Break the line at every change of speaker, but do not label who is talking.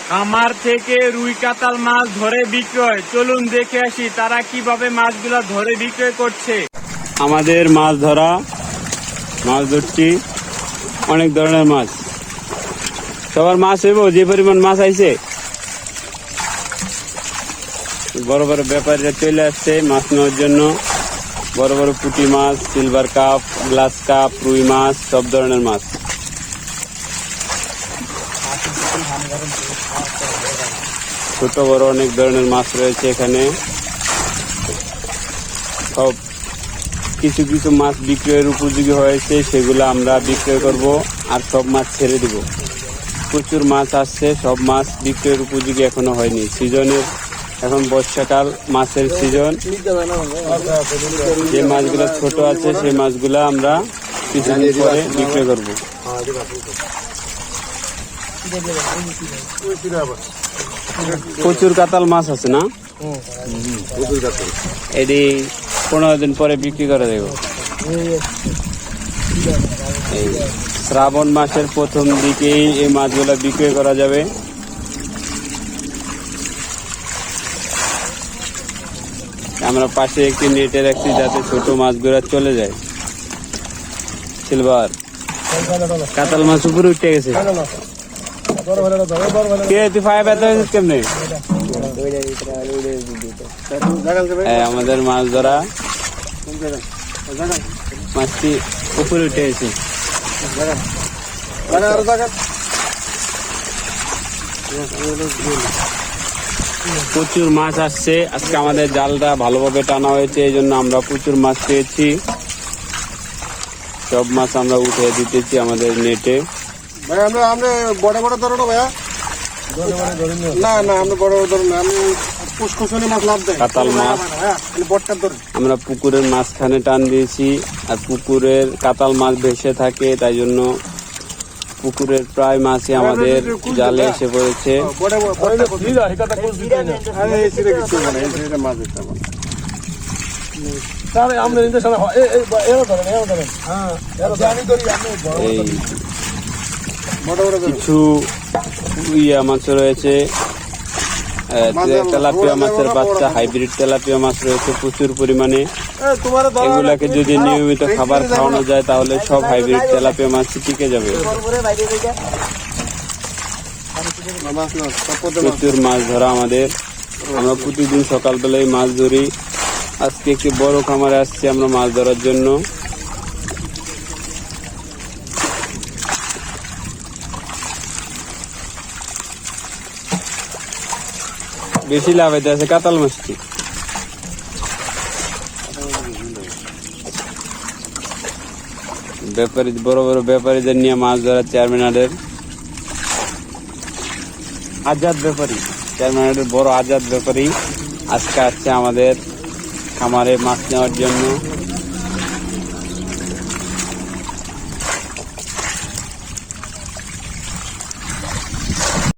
খামার থেকে রুই কাতাল মাছ ধরে বিক্রয়, চলুন দেখে আসি তারা কিভাবে মাছগুলা ধরে বিক্রয় করছে।
আমাদের মাছ ধরছি অনেক ধরনের মাছ। সবার মাছ হইব যে পরিমাণ মাছ আইছে। বড় বড় ব্যাপারীরা চলে আসছে মাছ নেওয়ার জন্য। বড় বড় পুঁটি মাছ, সিলভার কাপ, গ্লাস কাপ, রুই মাছ, সব ধরনের মাছ। ছোট বড় অনেক ধরনের মাছ রয়েছে এখানে। সব কিছু কিছু মাছ বিক্রয়ের উপযোগী হয়েছে, সেগুলো আমরা বিক্রয় করব, আর সব মাছ ছেড়ে দিব। প্রচুর মাছ আসছে, সব মাছ বিক্রয়ের উপযোগী এখনো হয়নি। সিজনের এখন বর্ষাকাল, মাছের সিজন। যে মাছগুলো ছোট আছে সেই মাছগুলো আমরা কিছুদিন পরে বিক্রয় করব। প্রচুর কাতাল মাছ আছে না? এটি 15 দিন পরে বিক্রি করে দেব। এই শ্রাবণ মাসের প্রথম দিকেই এই মাছগুলো বিক্রি করা যাবে। আমরা পাশে একটি নেটে রাখছি যাতে ছোট মাছগুলো চলে যায়। সিলভার কাতাল মাছ উপরে উঠে গেছে। তুই ফাইভ এত কেমনে? আমাদের মাছ ধরা মাছটি উপরে উঠে গেছে। প্রচুর মাছ আসছে আজকে। আমাদের জালটা ভালোভাবে টানা হয়েছে, এই জন্য আমরা প্রচুর মাছ পেয়েছি। সব মাছ আমরা উঠে দিতেছি আমাদের নেটে।
ভাই আমরা বড় বড় ধরো না ভাইয়া। না আমরা বড় বড় ধরো না, আমি পুষ্কুশনি মাছ লাভ দেয়।
কাতাল মাছ আমরা পুকুরের মাঝখানে টান দিয়েছি, আর পুকুরের কাতাল মাছ ভেসে থাকে, তাই জন্য পুকুরের প্রায় মাছই আমাদের জালে এসে পড়েছে। কিছু ইয়া মাছ রয়েছে, তেলাপিয়া মাছের বাচ্চা, হাইব্রিড তেলাপিয়া মাছ রয়েছে প্রচুর পরিমাণে। এগুলাকে যদি নিয়মিত খাবার খাওয়ানো যায় তাহলে সব হাইব্রিড তেলাপিয়া মাছ টিকে যাবে। প্রচুর মাছ ধরা আমাদের। আমরা প্রতিদিন সকালবেলায় মাছ ধরি। আজকে একটি বড় খামারে আসছি আমরা মাছ ধরার জন্য। বেশি লাভ হইতে আছে কাতাল মাছটি। ব্যাপারী, বড় বড় ব্যাপারীদের নিয়ে মাছ ধরা চেয়ারম্যানের আজাদ ব্যাপারী, চেয়ারম্যানের বড় আজাদ ব্যাপারী আজকে আসছে আমাদের খামারে মাছ নেওয়ার জন্য।